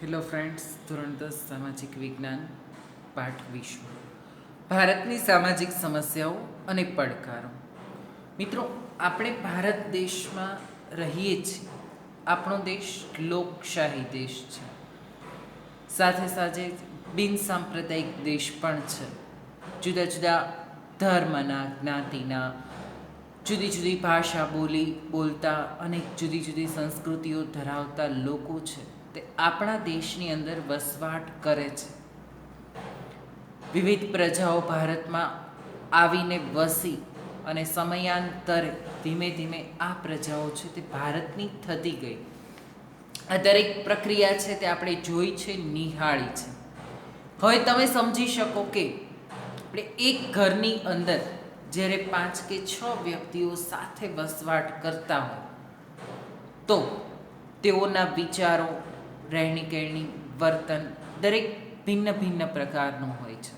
Hello friends, ધોરણ 10 સામાજિક વિજ્ઞાન પાઠ વિશ્વ. ભારતની સામાજિક સમસ્યાઓ અને પડકારો. મિત્રો, આપણે ભારત દેશમાં રહીએ છીએ. આપણો દેશ લોકશાહી દેશ છે, સાથે સાથે બિન સાંપ્રદાયિક દેશ પણ છે. જુદા જુદા ધર્મના, જ્ઞાતિના, જુદી જુદી ભાષા બોલતા અને જુદી જુદી સંસ્કૃતિઓ ધરાવતા લોકો છે તે આપણા દેશની અંદર વસવાટ કરે છે. વિવિધ પ્રજાઓ ભારતમાં આવીને વસી અને સમયાંતરે ધીમે ધીમે આ પ્રજાઓ છે તે ભારતની થતી ગઈ. આ દરેક પ્રક્રિયા છે તે આપણે જોઈ છે, નિહાળી છે. હવે તમે સમજી શકો કે આપણે એક ઘરની અંદર જ્યારે 5 કે 6 વ્યક્તિઓ સાથે વસવાટ કરતા હોય તો તેઓના વિચારો, રહેણી કહેણી, વર્તન દરેક ભિન્ન ભિન્ન પ્રકારનું હોય છે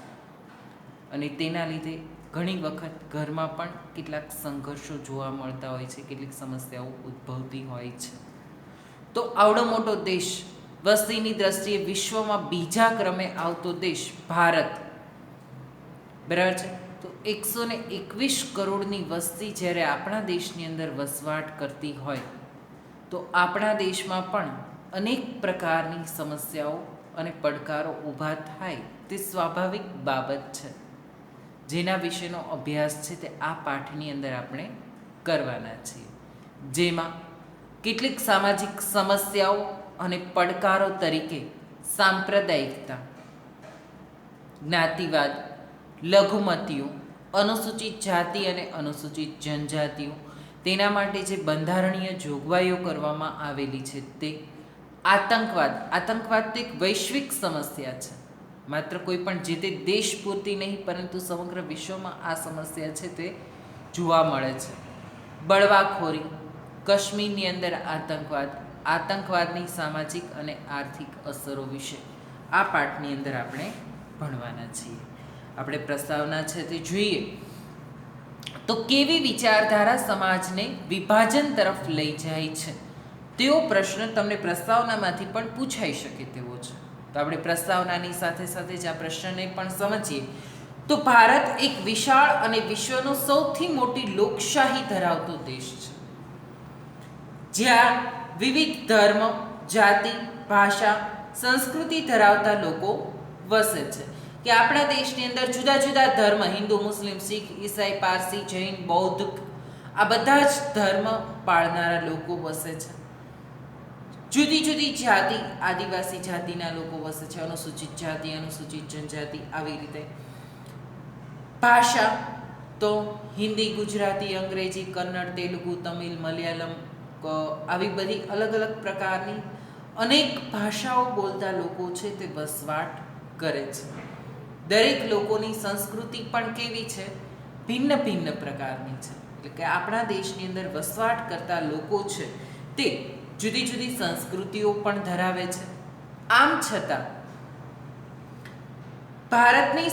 અને તેના લીધે ઘણી વખત ઘરમાં પણ કેટલાક સંઘર્ષો જોવા મળતા હોય છે, કેટલીક સમસ્યાઓ ઉદ્ભવતી હોય છે. તો આવડો મોટો દેશ, વસ્તીની દ્રષ્ટિએ વિશ્વમાં બીજા ક્રમે આવતો દેશ ભારત, બરાબર છે. તો 121 કરોડની વસ્તી જ્યારે આપણા દેશની અંદર વસવાટ કરતી હોય તો આપણા દેશમાં પણ અનેક પ્રકારની સમસ્યાઓ અને પડકારો ઊભા થાય તે સ્વાભાવિક બાબત છે, જેના વિશેનો અભ્યાસ છે તે આ પાઠની અંદર આપણે કરવાના છીએ. જેમાં કેટલીક સામાજિક સમસ્યાઓ અને પડકારો તરીકે સાંપ્રદાયિકતા, જ્ઞાતિવાદ, લઘુમતીઓ, અનુસૂચિત જાતિ અને અનુસૂચિત જનજાતિઓ, તેના માટે જે બંધારણીય જોગવાઈઓ કરવામાં આવેલી છે તે, આતંકવાદ તો એક વૈશ્વિક સમસ્યા છે, માત્ર કોઈ પણ જે તે દેશ પૂરતી નહીં પરંતુ સમગ્ર વિશ્વમાં આ સમસ્યા છે તે જોવા મળે છે. બળવાખોરી, કાશ્મીરની અંદર આતંકવાદની સામાજિક અને આર્થિક અસરો વિશે આ પાઠની અંદર આપણે ભણવાના છીએ. આપણે પ્રસ્તાવના છે તે જોઈએ તો કેવી વિચારધારા સમાજને વિભાજન તરફ લઈ જાય છે તેવો પ્રશ્ન તમને પ્રસ્તાવનામાંથી પણ પૂછાઈ શકે તેવો છે. તો આપણે પ્રસ્તાવનાની સાથે સાથે જ આ પ્રશ્નને પણ સમજીએ તો ભારત એક વિશાળ અને વિશ્વનો સૌથી મોટી લોકશાહી ધરાવતો દેશ છે, જ્યાં વિવિધ ધર્મ, જાતિ, ભાષા, સંસ્કૃતિ ધરાવતા લોકો વસે છે. કે આપણા દેશની અંદર જુદા જુદા ધર્મ, હિન્દુ, મુસ્લિમ, શીખ, ઈસાઈ, પારસી, જૈન, બૌદ્ધ, આ બધા જ ધર્મ પાળનારા લોકો વસે છે. જુદી જુદી જાતિ, આદિવાસી જાતિના લોકો વસે છે, અનુસૂચિત જાતિ, અનુસૂચિત જનજાતિ, આવી રીતે. ભાષા તો હિન્દી, ગુજરાતી, અંગ્રેજી, કન્નડ, તેલુગુ, તમિલ, મલયાલમ, આવી બધી અલગ અલગ પ્રકારની અનેક ભાષાઓ બોલતા લોકો છે તે વસવાટ કરે છે. દરેક લોકોની સંસ્કૃતિ પણ કેવી છે? ભિન્ન ભિન્ન પ્રકારની છે. એટલે કે આપણા દેશની અંદર વસવાટ કરતા લોકો છે તે જુદી જુદી સંસ્કૃતિઓ પણ ધરાવે છે. આમ છતાં ભારતની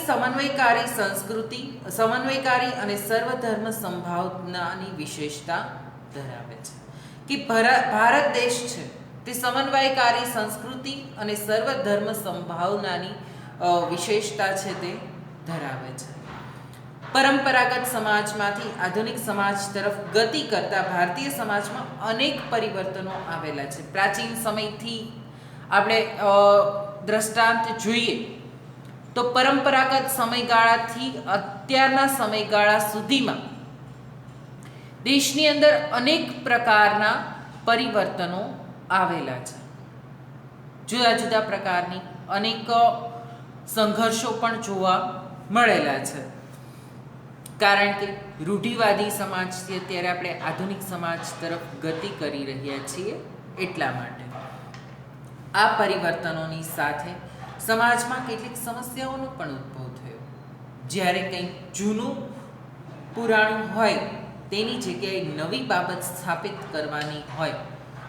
સમન્વયકારી અને સર્વધર્મ સંભાવનાની વિશેષતા ધરાવે છે. કે ભારત દેશ છે તે સમન્વયકારી સંસ્કૃતિ અને સર્વધર્મ સંભાવનાની વિશેષતા છે તે ધરાવે છે. પરંપરાગત સમાજમાંથી આધુનિક સમાજ તરફ ગતિ કરતા ભારતીય સમાજમાં અનેક પરિવર્તનો આવેલા છે. પ્રાચીન સમયથી આપણે દ્રષ્ટાંત જોઈએ તો પરંપરાગત સમયગાળાથી અત્યારના સમયગાળા સુધીમાં દેશની અંદર અનેક પ્રકારના પરિવર્તનો આવેલા છે. જુદા જુદા પ્રકારની અનેક સંઘર્ષો પણ જોવા મળેલા છે. કારણ કે રૂઢિવાદી સમાજથી અત્યારે આપણે આધુનિક સમાજ તરફ ગતિ કરી રહ્યા છીએ. એટલા માટે આ પરિવર્તનોની સાથે સમાજમાં કેટલીક સમસ્યાઓનો પણ ઉદ્ભવ થયો. જ્યારે કંઈક જૂનું પુરાણું હોય તેની જગ્યાએ નવી બાબત સ્થાપિત કરવાની હોય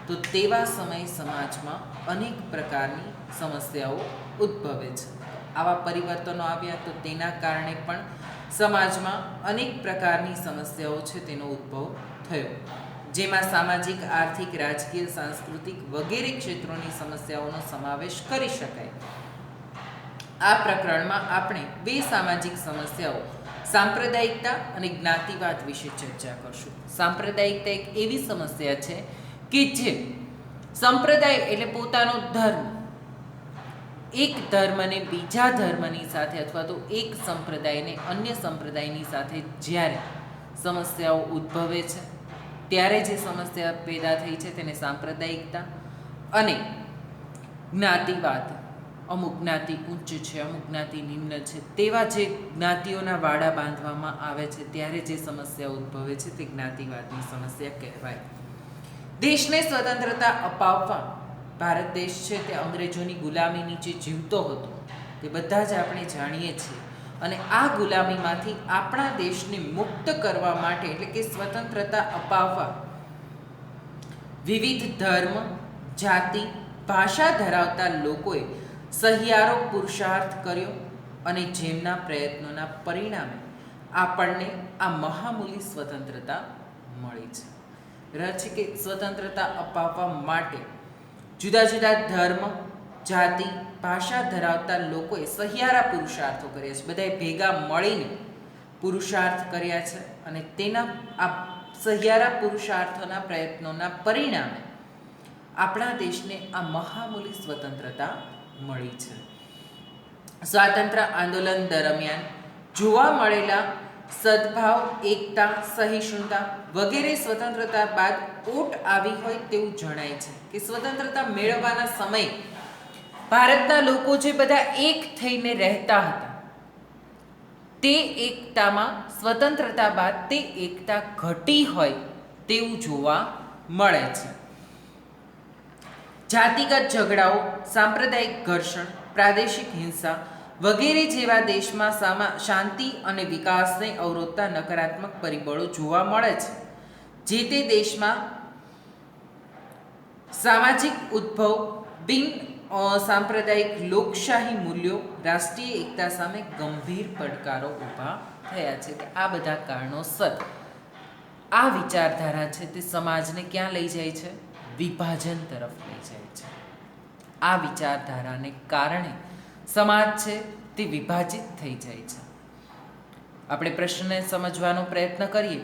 તો તેવા સમયે સમાજમાં અનેક પ્રકારની સમસ્યાઓ ઉદ્ભવે છે. આવા પરિવર્તનો આવ્યા તો તેના કારણે પણ સમાજમાં અનેક પ્રકારની સમસ્યાઓ છે તેનો ઉદ્ભવ થયો. જેમાં સામાજિક, આર્થિક, રાજકીય, સાંસ્કૃતિક વગેરે ક્ષેત્રોની સમસ્યાઓનો સમાવેશ કરી શકાય. આ પ્રકરણમાં આપણે બે સામાજિક સમસ્યાઓ, સાંપ્રદાયિકતા અને જ્ઞાતિવાદ વિશે ચર્ચા કરશું. સાંપ્રદાયિકતા એક એવી સમસ્યા છે કે જે સંપ્રદાય એટલે પોતાનો ધર્મ, એક ધર્મને બીજા ધર્મની સાથે અથવા તો એક સંપ્રદાયને અન્ય સંપ્રદાયની સાથે જ્યારે સમસ્યાઓ ઉદ્ભવે છે ત્યારે જે સમસ્યા પેદા થઈ છે તેને સાંપ્રદાયિકતા, અને જ્ઞાતિવાદ, અમુક જ્ઞાતિ ઉચ્ચ છે, અમુક જ્ઞાતિ નિમ્ન છે, તેવા જે જ્ઞાતિઓના વાડા બાંધવામાં આવે છે ત્યારે જે સમસ્યા ઉદ્ભવે છે તે જ્ઞાતિવાદની સમસ્યા કહેવાય. દેશને સ્વતંત્રતા અપાવવા ભારત દેશ છે તે અંગ્રેજોની ગુલામી નીચે જીવતો હતો, તે બધા જ આપણે જાણીએ છીએ. અને આ ગુલામીમાંથી આપણા દેશને મુક્ત કરવા માટે એટલે કે સ્વતંત્રતા અપાવવા વિવિધ ધર્મ, જાતિ, ભાષા ધરાવતા લોકોએ સહિયારો પુરુષાર્થ કર્યો અને જેમના પ્રયત્નોના પરિણામે આપણને આ મહામૂલી સ્વતંત્રતા મળી છે. રહે કે સ્વતંત્રતા અપાવવા માટે જુદા જુદા ધર્મ, જાતિ, ભાષા ધરાવતા લોકોએ સહિયારા પુરુષાર્થો કર્યા છે. બધાએ ભેગા મળીને પુરુષાર્થ કર્યા છે અને તેના આ સહિયારા પુરુષાર્થોના પ્રયત્નોના પરિણામે આપણા દેશને આ મહામૂલી સ્વતંત્રતા મળી છે. સ્વાતંત્ર્ય આંદોલન દરમિયાન જોવા મળેલા સદભાવ, એકતા, સહિષ્ણુતા વગેરે સ્વતંત્રતા બાદ ઓટ આવી હોય તેવું જણાય છે કે સ્વતંત્રતા મેળવવાના સમયે ભારતના લોકો જે બધા એક થઈને રહેતા હતા તે એકતામાં સ્વતંત્રતા બાદ તે એકતા ઘટી હોય તેવું જોવા મળે છે. જાતિગત ઝઘડાઓ, સાંપ્રદાયિક ઘર્ષણ, પ્રાદેશિક હિંસા વગેરે જેવા દેશમાં શાંતિ અને વિકાસને અવરોધતા નકારાત્મક પરિબળો જોવા મળે છે. જે તે દેશમાં સામાજિક ઉદ્ભવ, બિન સાંપ્રદાયિક લોકશાહી મૂલ્યો, રાષ્ટ્રીય એકતા સામે ગંભીર પડકારો ઊભા થયા છે. આ બધા કારણોસર આ વિચારધારા છે તે સમાજને ક્યાં લઈ જાય છે? વિભાજન તરફ લઈ જાય છે. આ વિચારધારાને કારણે સમાજ છે તે વિભાજિત થઈ જાય છે. આપણે પ્રશ્નને સમજવાનો પ્રયત્ન કરીએ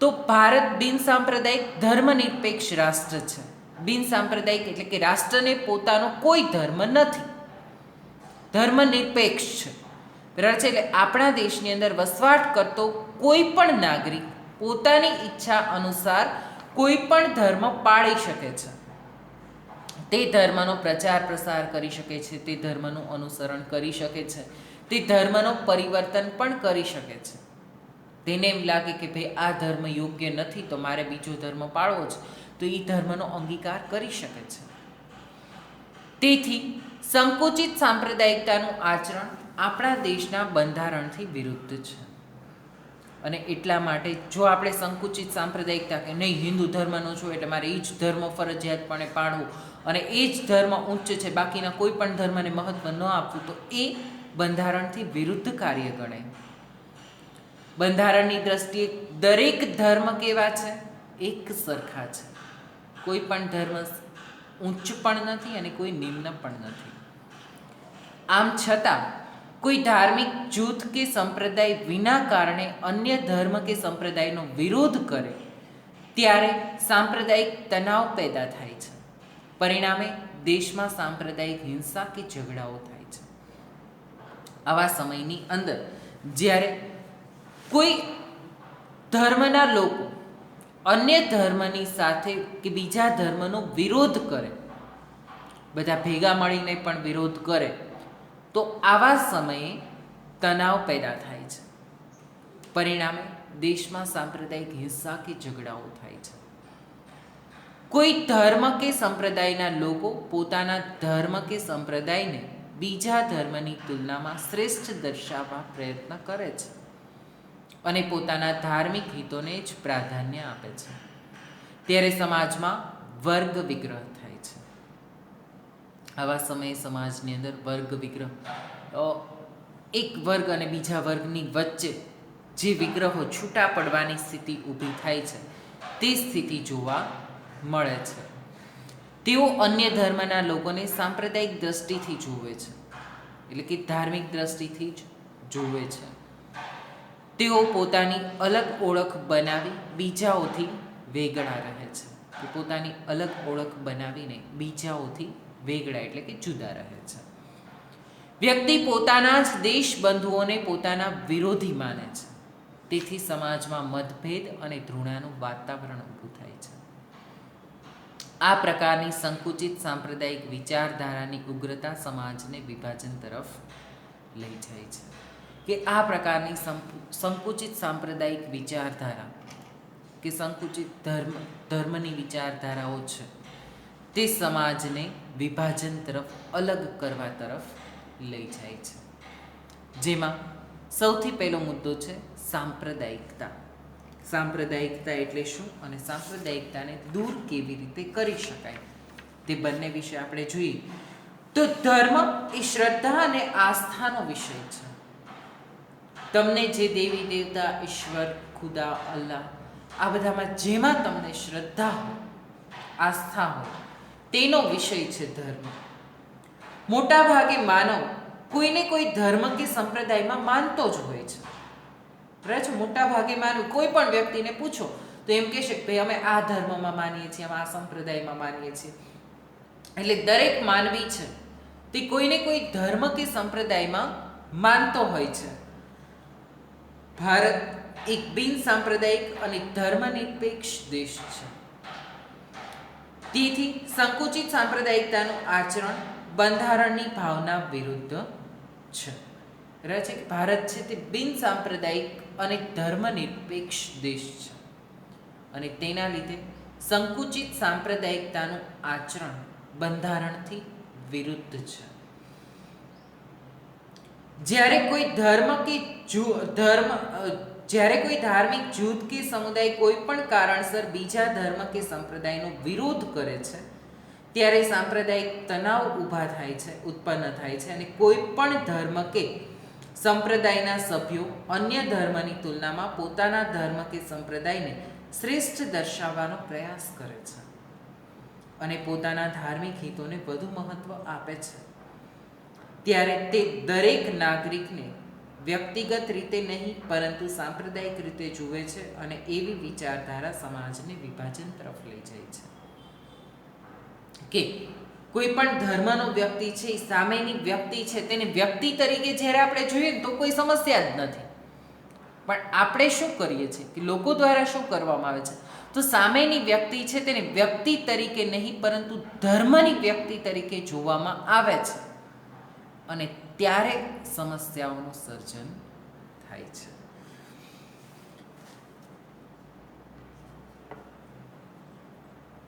તો ભારત બિન સાંપ્રદાયિક ધર્મનિરપેક્ષ રાષ્ટ્ર છે. બિન સાંપ્રદાયિક એટલે કે રાષ્ટ્રને પોતાનો કોઈ ધર્મ નથી, ધર્મનિરપેક્ષ છે. બરાબર છે. એટલે આપણા દેશની અંદર વસવાટ કરતો કોઈ પણ નાગરિક પોતાની ઈચ્છા અનુસાર કોઈ પણ ધર્મ પાળી શકે છે. તે ધર્મનો પ્રચાર પ્રસાર કરી શકે છે, તે ધર્મનું અનુસરણ કરી શકે છે, તે ધર્મનો પરિવર્તન પણ કરી શકે છે. તેને એમ લાગે કે ભાઈ આ ધર્મ યોગ્ય નથી તો મારે બીજો ધર્મ પાળવો છે તો એ ધર્મનો અંગીકાર કરી શકે છે. તેથી સંકુચિત સાંપ્રદાયિકતાનું આચરણ આપણા દેશના બંધારણથી વિરુદ્ધ છે. અને એટલા માટે જો આપણે સંકુચિત સાંપ્રદાયિકતા કે નહીં હિન્દુ ધર્મનો છું એટલે મારે એ જ ધર્મ ફરજિયાતપણે પાળવું અને એ જ ધર્મ ઉચ્ચ છે બાકીના કોઈ પણ ધર્મને મહત્ત્વ ન આપવું તો એ બંધારણથી વિરુદ્ધ કાર્ય ગણાય. બંધારણની દ્રષ્ટિએ દરેક ધર્મ કેવા છે? એક સરખા છે. કોઈ પણ ધર્મ ઉચ્ચ પણ નથી અને કોઈ નિમ્ન પણ નથી. આમ છતાં કોઈ ધાર્મિક જૂથ કે સંપ્રદાય વિના કારણે અન્ય ધર્મ કે સંપ્રદાયનો વિરોધ કરે ત્યારે સાંપ્રદાયિક તણાવ પેદા થાય છે. પરિણામે દેશમાં સાંપ્રદાયિક હિંસા કે ઝઘડાઓ થાય છે. આવા સમયની અંદર જ્યારે કોઈ ધર્મના લોકો અન્ય ધર્મની સાથે કે બીજા ધર્મનો વિરોધ કરે, બધા ભેગા મળીને પણ વિરોધ કરે તો આવા સમયે તણાવ પેદા થાય છે. પરિણામે દેશમાં સાંપ્રદાયિક હિંસા કે ઝઘડાઓ થાય છે. કોઈ ધર્મ કે સંપ્રદાયના લોકો પોતાના ધર્મ કે સંપ્રદાયને બીજા ધર્મની તુલનામાં શ્રેષ્ઠ દર્શાવવા પ્રયત્ન કરે છે અને પોતાના ધાર્મિક હિતોને જ પ્રાધાન્ય આપે છે. ત્યારે સમાજમાં વર્ગ વિગ્રહ થાય છે. આવા સમયે સમાજની અંદર વર્ગ વિગ્રહ, એક વર્ગ અને બીજા વર્ગની વચ્ચે જે વિગ્રહો છૂટા પડવાની સ્થિતિ ઊભી થાય છે તે સ્થિતિ જોવા મળે છે. તેઓ અન્ય ધર્મના લોકોને સાંપ્રદાયિક દ્રષ્ટિથી જુએ છે, એટલે કે ધાર્મિક દ્રષ્ટિથી જ જુએ છે. તેઓ પોતાની અલગ ઓળખ બનાવી બીજાઓથી વેગળા રહે છે, કે પોતાની અલગ ઓળખ બનાવીને બીજાઓથી વેગળા એટલે કે જુદા રહે છે. વ્યક્તિ પોતાના જ દેશ બંધુઓને પોતાના વિરોધી માને છે, તેથી સમાજમાં મતભેદ અને ધૃણાનું વાતાવરણ ઊભું થાય છે. આ પ્રકારની સંકુચિત સાંપ્રદાયિક વિચારધારાની ઉગ્રતા સમાજને વિભાજન તરફ લઈ જાય છે. કે આ પ્રકારની સંકુચિત સાંપ્રદાયિક વિચારધારા કે સંકુચિત ધર્મની વિચારધારાઓ છે, તે સમાજને વિભાજન તરફ, અલગ કરવા તરફ લઈ જાય છે. જેમાં સૌથી પહેલો મુદ્દો છે સાંપ્રદાયિકતા. સાંપ્રદાયિકતા એટલે શું અને સાંપ્રદાયિકતાને દૂર કેવી રીતે કરી શકાય, તે બંને વિશે આપણે જોઈએ તો ધર્મ એ શ્રદ્ધા અને આસ્થાનો વિષય છે. તમને જે દેવી દેવતા, ઈશ્વર, ખુદા, અલ્લાહ, આ બધામાં જેમાં તમને શ્રદ્ધા હોય, આસ્થા હોય, તેનો વિષય છે ધર્મ. મોટા ભાગે માનવ કોઈને કોઈ ધર્મ કે સંપ્રદાયમાં માનતો જ હોય છે. બરાબર છે? મોટા ભાગે માનવ, કોઈ પણ વ્યક્તિને પૂછો તો એમ કહેશે કે ભાઈ અમે આ ધર્મમાં માનીએ છીએ, અમે આ સંપ્રદાયમાં માનીએ છીએ. એટલે દરેક માનવી છે તે કોઈને કોઈ ધર્મ કે સંપ્રદાયમાં માનતો હોય છે. ભારત એક બિન સાંપ્રદાયિક અને ધર્મનિરપેક્ષ દેશ છે. તેથી સંકુચિત સાંપ્રદાયિકતાનું આચરણ બંધારણની ભાવના વિરુદ્ધ છે. બરાબર છે? ભારત છે તે બિન સાંપ્રદાયિક અને ધર્મનિરપેક્ષ દેશ છે, અને તેના લીધે સંકુચિત સાંપ્રદાયિકતાનું આચરણ બંધારણથી વિરુદ્ધ છે. જ્યારે કોઈ ધાર્મિક જૂથ કે સમુદાય કોઈ પણ કારણસર બીજા ધર્મ કે સંપ્રદાયનો વિરોધ કરે છે, ત્યારે સાંપ્રદાયિક તણાવ ઉત્પન્ન થાય છે, અને કોઈ પણ ધર્મ કે સંપ્રદાયના સભ્યો અન્ય ધર્મની તુલનામાં પોતાના ધર્મ કે સંપ્રદાયને શ્રેષ્ઠ દર્શાવવાનો પ્રયાસ કરે છે, અને પોતાના ધાર્મિક હિતોને વધુ મહત્વ આપે છે. ત્યારે તે દરેક નાગરિકને વ્યક્તિગત રીતે નહીં પરંતુ સાંપ્રદાયિક રીતે જુએ છે, અને એવી વિચારધારા સમાજને વિભાજન તરફ લઈ જાય છે. કે કોઈ પણ ધર્મનો વ્યક્તિ છે, એ સામેની વ્યક્તિ છે, તેને વ્યક્તિ તરીકે જ્યારે આપણે જોઈએ ને તો કોઈ સમસ્યા જ નથી. પણ આપણે શું કરીએ છીએ કે લોકો દ્વારા શું કરવામાં આવે છે, તો સામેની વ્યક્તિ છે તેને વ્યક્તિ તરીકે નહીં પરંતુ ધર્મની વ્યક્તિ તરીકે જોવામાં આવે છે, અને ત્યારે સમસ્યાઓનું સર્જન થાય છે.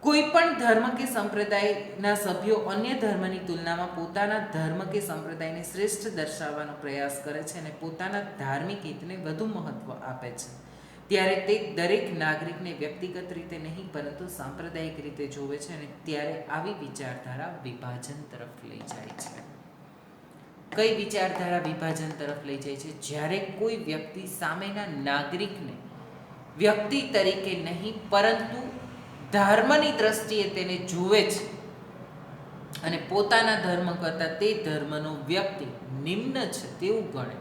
કોઈ પણ ધર્મ કે સંપ્રદાયના સભ્યો અન્ય ધર્મની તુલનામાં પોતાના ધર્મ કે સંપ્રદાયને શ્રેષ્ઠ દર્શાવવાનો પ્રયાસ કરે છે, અને પોતાના ધાર્મિક હિતને વધુ મહત્વ આપે છે, ત્યારે તે દરેક નાગરિકને વ્યક્તિગત રીતે નહીં પરંતુ સાંપ્રદાયિક રીતે જોવે છે, અને ત્યારે આવી વિચારધારા વિભાજન તરફ લઈ જાય છે. કઈ વિચારધારા વિભાજન તરફ લઈ જાય છે? જ્યારે કોઈ વ્યક્તિ સામેના નાગરિકને વ્યક્તિ તરીકે નહીં પરંતુ ધર્મની દ્રષ્ટિએ તેને જુએ છે, અને પોતાના ધર્મ કરતાં તે ધર્મનો વ્યક્તિ નિમ્ન છે તેવું ગણે,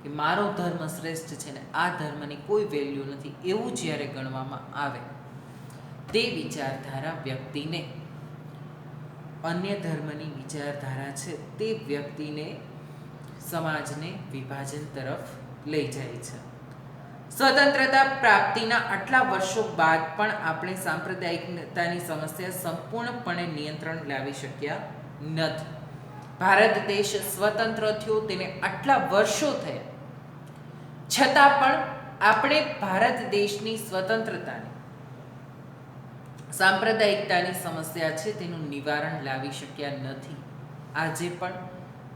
કે મારો ધર્મ શ્રેષ્ઠ છે ને આ ધર્મની કોઈ વેલ્યુ નથી, એવું જ્યારે ગણવામાં આવે, તે વિચારધારા વ્યક્તિને, અન્ય ધર્મની વિચારધારા છે તે વ્યક્તિને, સમાજને વિભાજન તરફ લઈ જાય છે. સ્વતંત્રતા પ્રાપ્તિના આટલા વર્ષો બાદ પણ આપણે સાંપ્રદાયિકતાની સમસ્યા સંપૂર્ણપણે નિયંત્રણ લાવી શક્યા નથી. ભારત દેશ સ્વતંત્ર થયો તેને આટલા વર્ષો થયા, છતાં પણ આપણે ભારત દેશની સ્વતંત્રતાની, સાંપ્રદાયિકતાની સમસ્યા છે તેનું નિવારણ લાવી શક્યા નથી. આજે પણ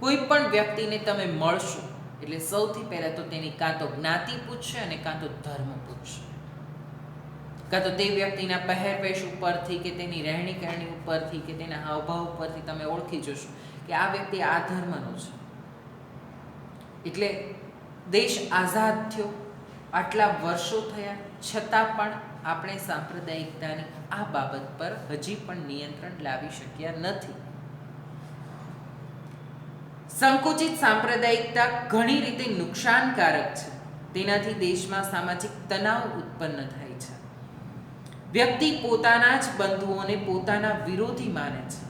કોઈ પણ વ્યક્તિને તમે મળશો એટલે સૌથી પહેલાં તો તેની કાં તો જ્ઞાતિ પૂછશે અને કાં તો ધર્મ પૂછશે, કાં તો તે વ્યક્તિના પહેરવેશ ઉપરથી કે તેની રહેણી કરણી ઉપરથી કે તેના હાવભાવ ઉપરથી તમે ઓળખી જશો કે આ વ્યક્તિ આ ધર્મનો છે. એટલે દેશ આઝાદ થયો, આટલા વર્ષો થયા, છતાં પણ આપણે સાંપ્રદાયિકતાની આ બાબત પર હજી પણ નિયંત્રણ લાવી શક્યા નથી. સંકુચિત સાંપ્રદાયિકતા ઘણી રીતે નુકસાનકારક છે. તેનાથી દેશમાં સામાજિક તણાવ ઉત્પન્ન થાય છે. વ્યક્તિ પોતાના જ બંધુઓને પોતાના વિરોધી માને છે,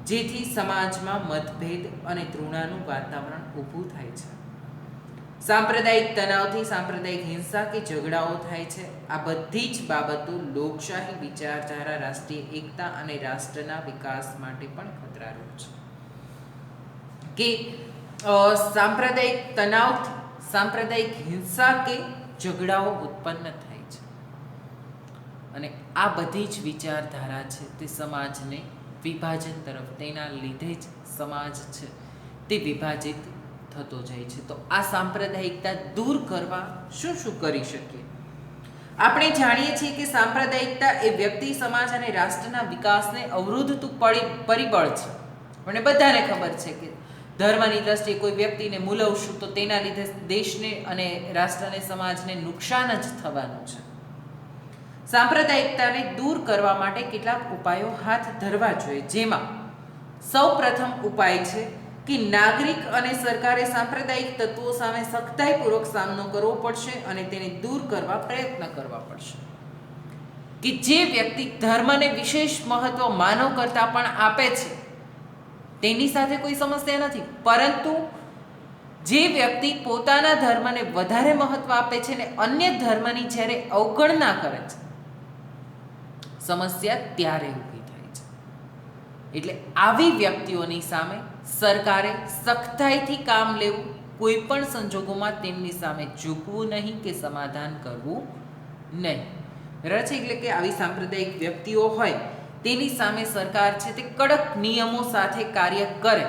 જેથી સમાજમાં મતભેદ અને તૃણાનું વાતાવરણ ઊભું થાય છે. સાંપ્રદાયિક તણાવથી સાંપ્રદાયિક હિંસા કે ઝઘડાઓ થાય છે. આ બધી જ બાબતો લોકશાહી વિચારધારા, રાષ્ટ્રીય એકતા અને રાષ્ટ્રના વિકાસ માટે પણ ખતરારૂપ છે. કે સાંપ્રદાયિક તણાવથી સાંપ્રદાયિક હિંસા કે ઝઘડાઓ ઉત્પન્ન થાય છે અને આ બધી જ વિચારધારા છે તે સમાજને વિભાજન તરફ, તેના લીધે જ સમાજ છે તે વિભાજિત થતો જાય છે. તો આ સાંપ્રદાયિકતા દૂર કરવા શું શું કરી શકીએ? આપણે જાણીએ છીએ કે સાંપ્રદાયિકતા એ વ્યક્તિ, સમાજ અને રાષ્ટ્રના વિકાસને અવરોધતું પરિબળ છે. અને બધાને ખબર છે કે ધર્મની દ્રષ્ટિએ કોઈ વ્યક્તિને મૂલવશું તો તેના લીધે દેશને અને રાષ્ટ્રને, સમાજને નુકસાન જ થવાનું છે. સાંપ્રદાયિકતાને દૂર કરવા માટે કેટલાક ઉપાયો હાથ ધરવા જોઈએ, જેમાં સૌ પ્રથમ ઉપાય છે કે નાગરિક અને સરકારે સાંપ્રદાયિક તત્વો સામે સખ્તાઈપૂર્વક સામનો કરવો પડશે અને તેને દૂર કરવા પ્રયત્ન કરવા પડશે. કે જે વ્યક્તિ ધર્મને વિશેષ મહત્વ માનવ કરતાં પણ આપે છે તેની સાથે કોઈ સમસ્યા નથી, પરંતુ જે વ્યક્તિ પોતાના ધર્મને વધારે મહત્વ આપે છે ને અન્ય ધર્મની જ્યારે અવગણના કરે છે, સમસ્યા ત્યારે ઊભી થાય છે. એટલે આવી વ્યક્તિઓની સામે સરકારે સખ્તાઈથી કામ લેવું, કોઈ પણ સંજોગોમાં તેમની સામે ઝૂકવું નહીં કે સમાધાન કરવું નહીં. બરાબર છે? એટલે કે આવી સાંપ્રદાયિક વ્યક્તિઓ હોય તેની સામે સરકાર છે તે કડક નિયમો સાથે કાર્ય કરે.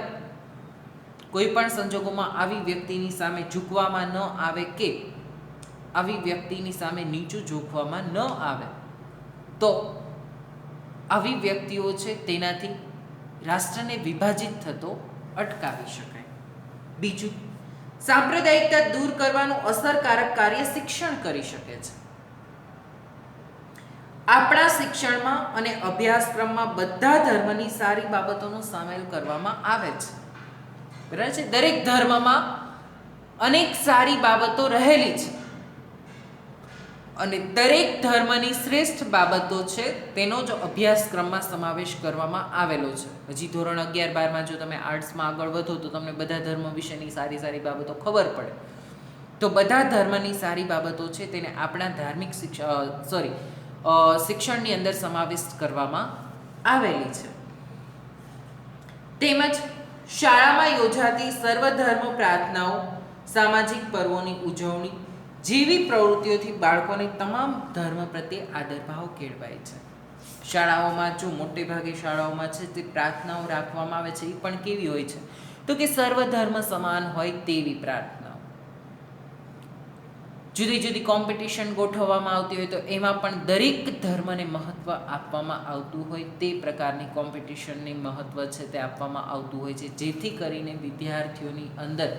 કોઈ પણ સંજોગોમાં આવી વ્યક્તિની સામે ઝૂકવામાં ન આવે કે આવી વ્યક્તિની સામે નીચું ઝૂકવામાં ન આવે તો આવી વ્યક્તિઓ છે તેનાથી રાષ્ટ્રને વિભાજિત થતો અટકાવી શકાય. બીજું, સાંપ્રદાયિકતા દૂર કરવાનું અસરકારક કાર્ય શિક્ષણ કરી શકે છે. આપણા શિક્ષણમાં અને અભ્યાસક્રમમાં બધા ધર્મની સારી બાબતોનો સામેલ કરવામાં આવે છે. બરાબર છે? દરેક ધર્મમાં અનેક સારી બાબતો રહેલી છે અને દરેક ધર્મની શ્રેષ્ઠ બાબતો છે તેનો જ અભ્યાસક્રમમાં સમાવેશ કરવામાં આવેલો છે. હજી ધોરણ 11-12માં જો તમે આર્ટ્સમાં આગળ વધો તો તમને બધા ધર્મ વિશેની સારી સારી બાબતો ખબર પડે. તો બધા ધર્મની સારી બાબતો છે તેને આપણા ધાર્મિક શિક્ષણની અંદર સમાવિષ્ટ કરવામાં આવેલી છે. તેમજ શાળામાં યોજાતી સર્વધર્મ પ્રાર્થનાઓ, સામાજિક પર્વોની ઉજવણી જેવી પ્રવૃત્તિઓથી બાળકોને તમામ ધર્મ પ્રત્યે આદરભાવ કેળવાય છે. શાળાઓમાં જો મોટે ભાગે શાળાઓમાં છે તે પ્રાર્થનાઓ રાખવામાં આવે છે, એ પણ કેવી હોય છે તો કે સર્વધર્મ સમાન હોય તેવી પ્રાર્થનાઓ. જુદી જુદી કોમ્પિટિશન ગોઠવવામાં આવતી હોય તો એમાં પણ દરેક ધર્મને મહત્ત્વ આપવામાં આવતું હોય તે પ્રકારની કોમ્પિટિશનની મહત્ત્વ છે તે આપવામાં આવતું હોય છે, જેથી કરીને વિદ્યાર્થીઓની અંદર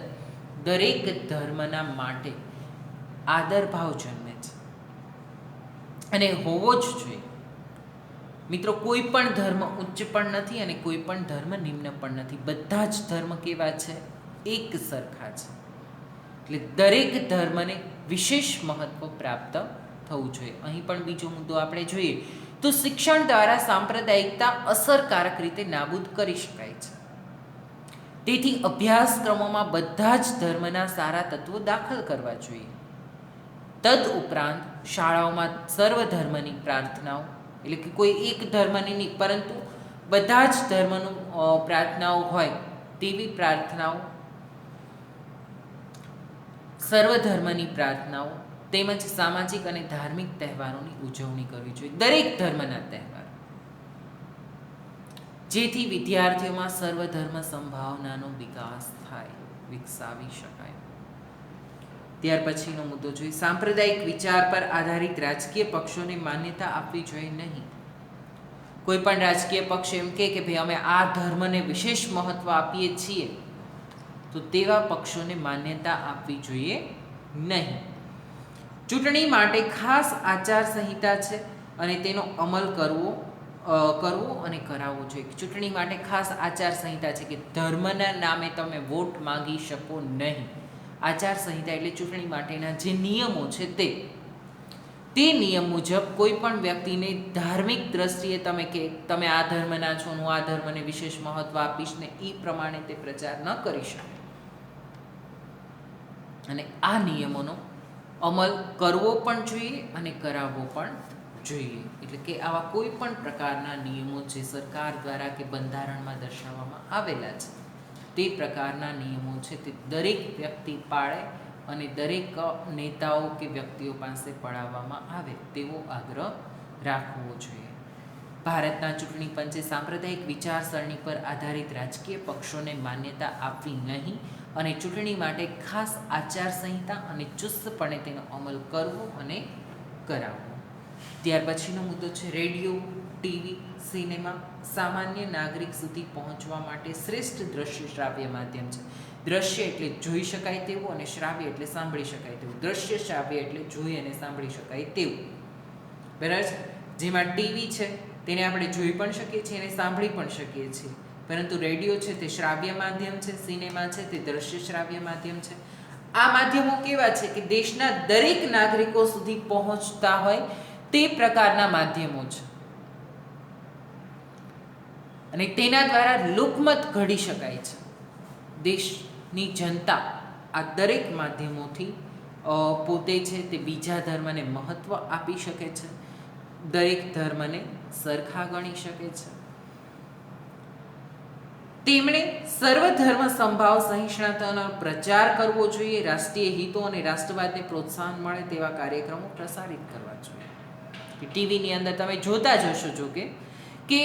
દરેક ધર્મના માટે આદરભાવ જન્મે છે અને હોવો જ જોઈએ. મિત્રો, કોઈ પણ ધર્મ ઉચ્ચ પણ નથી અને કોઈ પણ ધર્મ નિમ્ન પણ નથી. બધા જ ધર્મ કેવા છે? એક સરખા છે. એટલે દરેક ધર્મને વિશેષ મહત્વ પ્રાપ્ત થવું જોઈએ. અહીં પણ બીજો મુદ્દો આપણે જોઈએ તો શિક્ષણ દ્વારા સાંપ્રદાયિકતા અસરકારક રીતે નાબૂદ કરી શકાય છે. તેથી અભ્યાસક્રમોમાં બધા જ ધર્મના સારા તત્વો દાખલ કરવા જોઈએ. તદ ઉપરાંત શાળાઓમાં સર્વધર્મની પ્રાર્થનાઓ, એટલે કે કોઈ એક ધર્મની નહીં પરંતુ બધા જ ધર્મનું પ્રાર્થનાઓ હોય તેવી પ્રાર્થનાઓ, સર્વધર્મની પ્રાર્થનાઓ તેમજ સામાજિક અને ધાર્મિક તહેવારોની ઉજવણી કરવી જોઈએ, દરેક ધર્મના તહેવાર, જેથી વિદ્યાર્થીઓમાં સર્વધર્મ સંભાવનાનો વિકાસ થાય, વિકસાવી શકાય. ત્યાર પછીનો મુદ્દો જોઈએ, સાંપ્રદાયિક વિચાર પર આધારિત રાજકીય પક્ષોને માન્યતા આપવી જોઈએ નહીં. કોઈ પણ રાજકીય પક્ષ એમ કે ભાઈ અમે આ ધર્મને વિશેષ મહત્વ આપીએ છીએ તો તેવા પક્ષોને માન્યતા આપવી જોઈએ નહીં. ચૂંટણી માટે ખાસ આચાર સંહિતા છે અને તેનો અમલ કરવો અને કરાવવો જોઈએ. ચૂંટણી માટે ખાસ આચાર સંહિતા છે કે ધર્મના નામે તમે વોટ માંગી શકો નહીં. આચાર સંહિતા એટલે ચૂંટણી માટેના જે નિયમો છે તે નિયમ મુજબ કોઈ પણ વ્યક્તિને ધાર્મિક દ્રષ્ટિએ તમે આ ધર્મના છો, હું આ ધર્મને વિશેષ મહત્વ આપીશ ને એ પ્રમાણે તે પ્રચાર ન કરી શકે. અને આ નિયમોનો અમલ કરવો પણ જોઈએ અને કરાવવો પણ જોઈએ. એટલે કે આવા કોઈ પણ પ્રકારના નિયમો જે સરકાર દ્વારા કે બંધારણમાં દર્શાવવામાં આવેલા છે તે પ્રકારના નિયમો છે તે દરેક વ્યક્તિ પાળે અને દરેક નેતાઓ કે વ્યક્તિઓ પાસે પડાવવામાં આવે તેવો આગ્રહ રાખવો જોઈએ. ભારતના ચૂંટણી પંચે સાંપ્રદાયિક વિચારસરણી પર આધારિત રાજકીય પક્ષોને માન્યતા આપવી નહીં અને ચૂંટણી માટે ખાસ આચાર સંહિતા અને ચુસ્તપણે તેનો અમલ કરવો અને કરાવવો. ત્યાર પછીનો મુદ્દો છે રેડિયો, ટીવી, સિનેમા સામાન્ય નાગરિક સુધી પહોંચવા માટે શ્રેષ્ઠ દ્રશ્ય શ્રાવ્ય માધ્યમ છે. દ્રશ્ય એટલે જોઈ શકાય તેવું અને શ્રાવ્ય એટલે સાંભળી શકાય તેવું. દ્રશ્ય શ્રાવ્ય એટલે જોઈ અને સાંભળી શકાય તેવું, બરાબર છે. જેમાં ટીવી છે તેને આપણે જોઈ પણ શકીએ છીએ અને સાંભળી પણ શકીએ છીએ, પરંતુ રેડિયો છે તે શ્રાવ્ય માધ્યમ છે, સિનેમા છે તે દ્રશ્ય શ્રાવ્ય માધ્યમ છે. આ માધ્યમો કેવા છે કે દેશના દરેક નાગરિકો સુધી પહોંચતા હોય તે પ્રકારના માધ્યમો છે અને તેના દ્વારા લોકમત ઘડી શકાય છે. દેશની જનતા આ દરેક માધ્યમોથી પોતે છે તે બીજા ધર્મને મહત્ત્વ આપી શકે છે, દરેક ધર્મને સરખા ગણી શકે છે. તેમણે સર્વધર્મ સંભાવ સહિષ્ણુતાનો પ્રચાર કરવો જોઈએ. રાષ્ટ્રીય હિતો અને રાષ્ટ્રવાદને પ્રોત્સાહન મળે તેવા કાર્યક્રમો પ્રસારિત કરવા જોઈએ. ટીવીની અંદર તમે જોતા જ હશો જો કે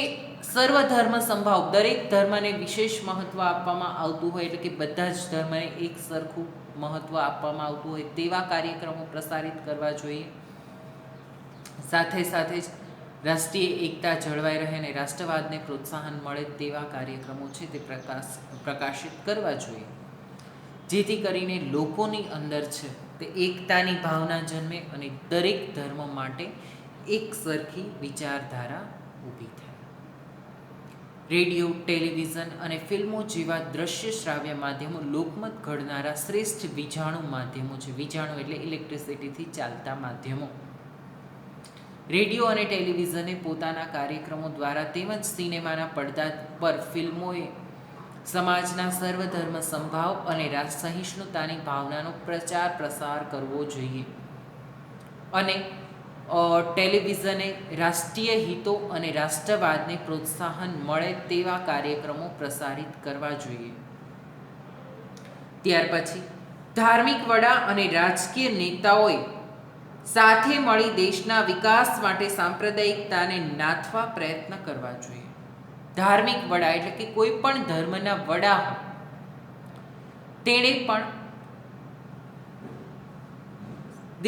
સર્વધર્મ સંભાવ, દરેક ધર્મને વિશેષ મહત્ત્વ આપવામાં આવતું હોય, એટલે કે બધા જ ધર્મને એક સરખું મહત્ત્વ આપવામાં આવતું હોય તેવા કાર્યક્રમો પ્રસારિત કરવા જોઈએ. સાથે સાથે જ રાષ્ટ્રીય એકતા જળવાઈ રહે અને રાષ્ટ્રવાદને પ્રોત્સાહન મળે તેવા કાર્યક્રમો છે તે પ્રકાશિત કરવા જોઈએ, જેથી કરીને લોકોની અંદર છે તે એકતાની ભાવના જન્મે અને દરેક ધર્મ માટે એક સરખી વિચારધારા ઊભી થાય. રેડિયો, ટેલિવિઝન અને ફિલ્મો જેવા દ્રશ્ય શ્રાવ્ય માધ્યમો લોકમત ઘડનારા શ્રેષ્ઠ વિજાણુ માધ્યમો છે. વિજાણુ એટલે ઇલેક્ટ્રિસિટીથી ચાલતા માધ્યમો. રેડિયો અને ટેલિવિઝને પોતાના કાર્યક્રમો દ્વારા તેમજ સિનેમાના પડદા પર ફિલ્મોએ સમાજના સર્વધર્મ સંભાવ અને સહિષ્ણુતાની ભાવનાનો પ્રચાર પ્રસાર કરવો જોઈએ અને ટેલિવિઝને રાષ્ટ્રીય હિતો અને રાષ્ટ્રવાદને પ્રોત્સાહન મળે તેવા કાર્યક્રમો પ્રસારિત કરવા જોઈએ. ત્યાર પછી ધાર્મિક વડા અને રાજકીય નેતાઓએ સાથે મળી દેશના વિકાસ માટે સાંપ્રદાયિકતાને નાથવા પ્રયત્ન કરવા જોઈએ. ધાર્મિક વડા એટલે કે કોઈ પણ ધર્મના વડા તેણે પણ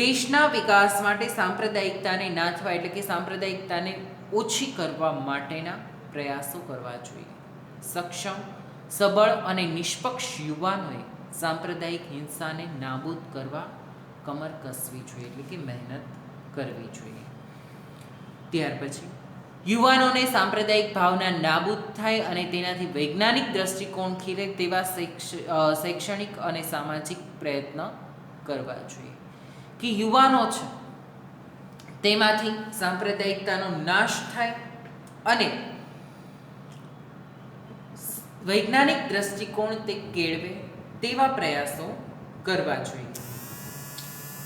દેશના વિકાસ માટે સાંપ્રદાયિકતાને નાથવા એટલે કે સાંપ્રદાયિકતાને ઓછી કરવા માટેના પ્રયાસો કરવા જોઈએ. સક્ષમ, સબળ અને નિષ્પક્ષ યુવાનોએ સાંપ્રદાયિક હિંસાને નાબૂદ કરવા કમર કસવી જોઈએ, એટલે કે મહેનત કરવી જોઈએ. ત્યાર પછી યુવાનોને સાંપ્રદાયિક ભાવના નાબૂદ થાય અને તેનાથી વૈજ્ઞાનિક દ્રષ્ટિકોણ ખીલે તેવા શૈક્ષણિક અને સામાજિક પ્રયત્ન કરવા જોઈએ કે યુવાનો છે તેમાંથી સાંપ્રદાયિકતાનો નાશ થાય અને વૈજ્ઞાનિક દ્રષ્ટિકોણ તે કેળવે તેવા પ્રયાસો કરવા જોઈએ.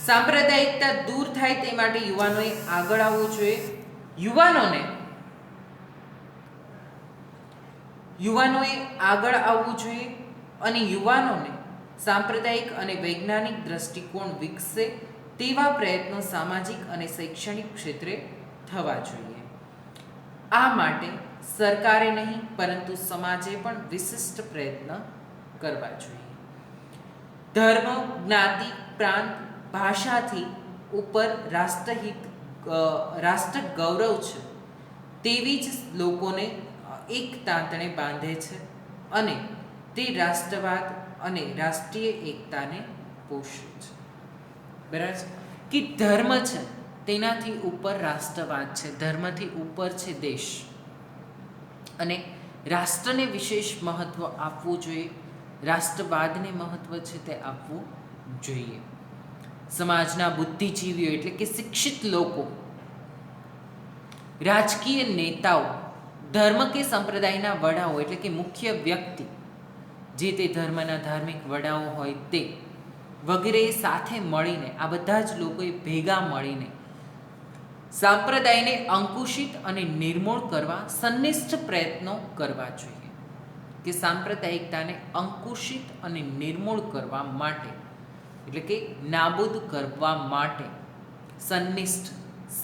સાંપ્રદાયિકતા દૂર થાય તે માટે યુવાનોએ આગળ આવવું જોઈએ. યુવાનોએ આગળ આવવું જોઈએ અને યુવાનોને સાંપ્રદાયિક અને વૈજ્ઞાનિક દ્રષ્ટિકોણ વિકસે તેવા પ્રયત્નો સામાજિક અને શૈક્ષણિક ક્ષેત્રે થવા જોઈએ. આ માટે સરકારે નહીં પરંતુ સમાજે પણ વિશિષ્ટ પ્રયત્ન કરવા જોઈએ. ધર્મ, જ્ઞાતિ, પ્રાંત, ભાષાથી ઉપર રાષ્ટ્ર ગૌરવ છે તેવી જ લોકોને એક તાંતણે બાંધે છે અને તે રાષ્ટ્રવાદ અને રાષ્ટ્રીય એકતાને પોષે છે. બરાબર છે કે ધર્મ છે તેનાથી ઉપર રાષ્ટ્રવાદ છે, ધર્મથી ઉપર છે દેશ, અને રાષ્ટ્રને વિશેષ મહત્ત્વ આપવું જોઈએ, રાષ્ટ્રવાદને મહત્ત્વ છે તે આપવું જોઈએ. સમાજના બુદ્ધિજીવીઓ એટલે કે શિક્ષિત લોકો, રાજકીય નેતાઓ, ધર્મ કે સંપ્રદાયના વડાઓ એટલે કે મુખ્ય વ્યક્તિ, જે તે ધર્મના ધાર્મિક વડાઓ હોય તે વગેરે સાથે મળીને, આ બધા જ લોકોએ ભેગા મળીને સંપ્રદાયને અંકુશિત અને નિર્મૂળ કરવા સંનિષ્ઠ પ્રયત્નો કરવા જોઈએ. કે સાંપ્રદાયિકતાને અંકુશિત અને નિર્મૂળ કરવા માટે એટલે કે નાબૂદ કરવા માટે સંનિષ્ઠ,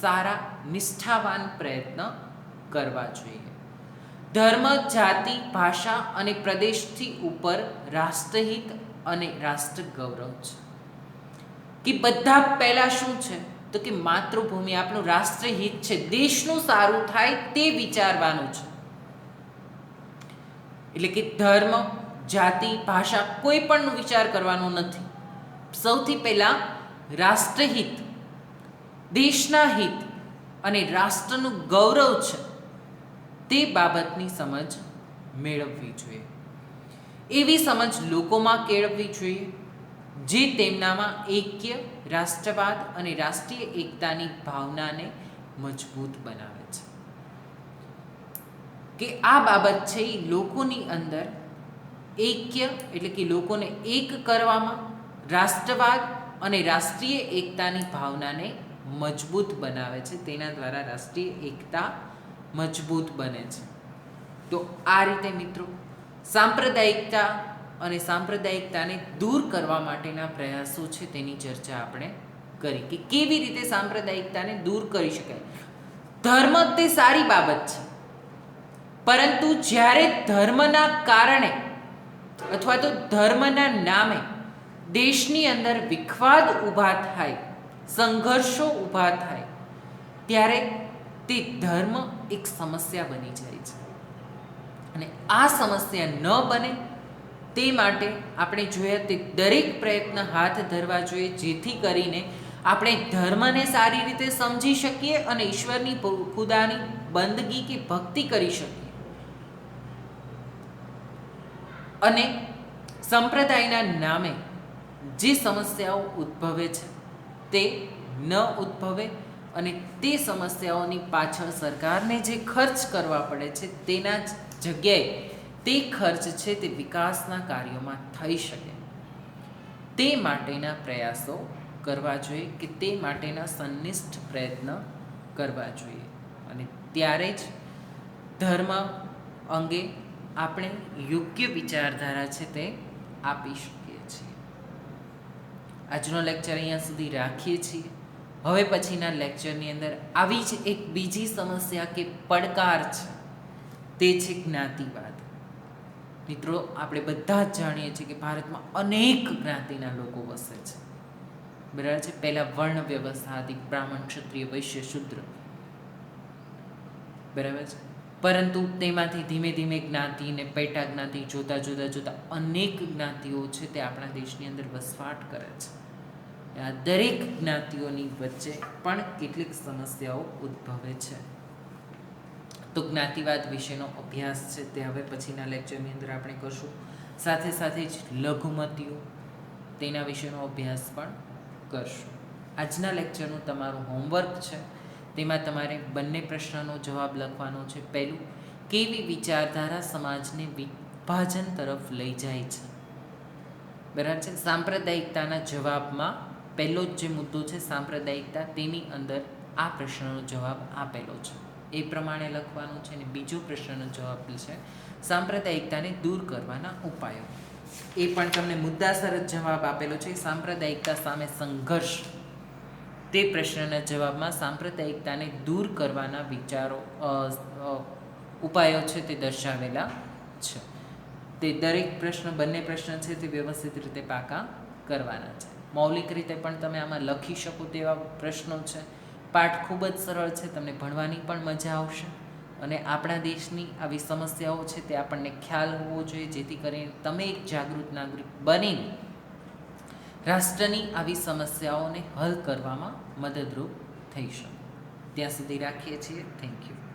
સારા, નિષ્ઠાવાન પ્રયત્ન કરવા જોઈએ. ધર્મ, જાતિ, ભાષા અને પ્રદેશથી ઉપર રાષ્ટ્રહિત અને રાષ્ટ્ર ગૌરવ છે. કે બધા પહેલાં શું છે તો કે માતૃભૂમિ આપણું રાષ્ટ્રહિત છે, દેશનું સારું થાય તે વિચારવાનું છે. એટલે કે ધર્મ, જાતિ, ભાષા કોઈ પણ વિચાર કરવાનો નથી. સૌથી પહેલાં રાષ્ટ્રહિત, દેશના હિત અને રાષ્ટ્રનું ગૌરવ છે તે બાબતની સમજ મેળવવી જોઈએ. એવી સમજ લોકોમાં કેળવવી જોઈએ જે તેમનામાં એક્ય, રાષ્ટ્રવાદ અને રાષ્ટ્રીય એકતાની ભાવનાને મજબૂત બનાવે છે. કે આ બાબત છે એ લોકોની અંદર એક્ય એટલે કે લોકોને એક કરવામાં, રાષ્ટ્રવાદ અને રાષ્ટ્રીય એકતાની ભાવનાને મજબૂત બનાવે છે. તેના દ્વારા રાષ્ટ્રીય એકતા મજબૂત બને છે. તો આ રીતે મિત્રો સાંપ્રદાયિકતા અને સાંપ્રદાયિકતાને દૂર કરવા માટેના પ્રયાસો છે તેની ચર્ચા આપણે કરી કે કેવી રીતે સાંપ્રદાયિકતાને દૂર કરી શકાય. ધર્મ તે સારી બાબત છે, પરંતુ જ્યારે ધર્મના કારણે અથવા તો ધર્મના નામે દેશની અંદર વિખવાદ ઊભા થાય, સંઘર્ષો ઊભા થાય, ત્યારે તે ધર્મ એક સમસ્યા બની જાય છે. અને આ સમસ્યા ન બને તે માટે આપણે જોયા તે દરેક પ્રયત્ન હાથ ધરવા જોઈએ, જેથી કરીને આપણે ધર્મને સારી રીતે સમજી શકીએ અને ઈશ્વરની ખુદાની બંદગી કે ભક્તિ કરી શકીએ. અને સંપ્રદાયના નામે જે સમસ્યાઓ ઉદ્ભવે છે તે ન ઉદ્ભવે અને તે સમસ્યાઓની પાછળ સરકારને જે ખર્ચ કરવા પડે છે તેના જગ્યાએ તે ખર્ચ છે તે વિકાસના કાર્યોમાં થઈ શકે તે માટેના પ્રયાસો કરવા જોઈએ, કે તે માટેના સંનિષ્ઠ પ્રયત્ન કરવા જોઈએ. અને ત્યારે જ ધર્મ અંગે આપણે યોગ્ય વિચારધારા છે તે આપી શકીએ છીએ. આજનો લેક્ચર અહીંયા સુધી રાખીએ છીએ. હવે પછીના લેક્ચરની અંદર આવી જ એક બીજી સમસ્યા કે પડકાર છે, તે છે જ્ઞાતિવાદ. મિત્રો, આપણે બધા જ જાણીએ છીએ કે ભારતમાં અનેક જ્ઞાતિના લોકો વસે છે, બરાબર છે. પહેલાં વર્ણ વ્યવસ્થા હતી, બ્રાહ્મણ, ક્ષત્રિય, વૈશ્ય, શૂદ્ર, બરાબર છે. પરંતુ તેમાંથી ધીમે ધીમે જ્ઞાતિને પેટા જ્ઞાતિ જોતા અનેક જ્ઞાતિઓ છે તે આપણા દેશની અંદર વસવાટ કરે છે. આ દરેક જ્ઞાતિઓની વચ્ચે પણ કેટલીક સમસ્યાઓ ઉદ્ભવે છે. તો જ્ઞાતિવાદ વિશેનો અભ્યાસ છે તે હવે પછીના લેક્ચરની અંદર આપણે કરશું. સાથે સાથે જ લઘુમતીઓ તેના વિશેનો અભ્યાસ પણ કરશું. આજના લેક્ચરનું તમારું હોમવર્ક છે, તેમાં તમારે બંને પ્રશ્નનો જવાબ લખવાનો છે. પહેલું, કેવી વિચારધારા સમાજને વિભાજન તરફ લઈ જાય છે, બરાબર છે. સાંપ્રદાયિકતાના જવાબમાં પહેલો જ જે મુદ્દો છે સાંપ્રદાયિકતા, તેની અંદર આ પ્રશ્નનો જવાબ આપેલો છે, એ પ્રમાણે લખવાનું છે. અને બીજો પ્રશ્નનો જવાબ છે સાંપ્રદાયિકતાને દૂર કરવાના ઉપાયો, એ પણ તમને મુદ્દાસર જ જવાબ આપેલો છે. સાંપ્રદાયિકતા સામે સંઘર્ષ, તે પ્રશ્નના જવાબમાં સાંપ્રદાયિકતાને દૂર કરવાના વિચારો, ઉપાયો છે તે દર્શાવેલા છે. તે દરેક પ્રશ્ન, બંને પ્રશ્ન છે તે વ્યવસ્થિત રીતે પાકા કરવાના છે. મૌલિક રીતે પણ તમે આમાં લખી શકો તેવા પ્રશ્નો છે. પાઠ ખૂબ જ સરળ છે, તમને ભણવાની પણ મજા આવશે. અને આપણા દેશની આવી સમસ્યાઓ છે તે આપણને ખ્યાલ હોવો જોઈએ, જેથી કરીને તમે એક જાગૃત નાગરિક બનીને રાષ્ટ્રની આવી સમસ્યાઓને હલ કરવામાં મદદરૂપ થઈ શકો. ત્યાં સુધી રાખીએ છીએ. Thank you.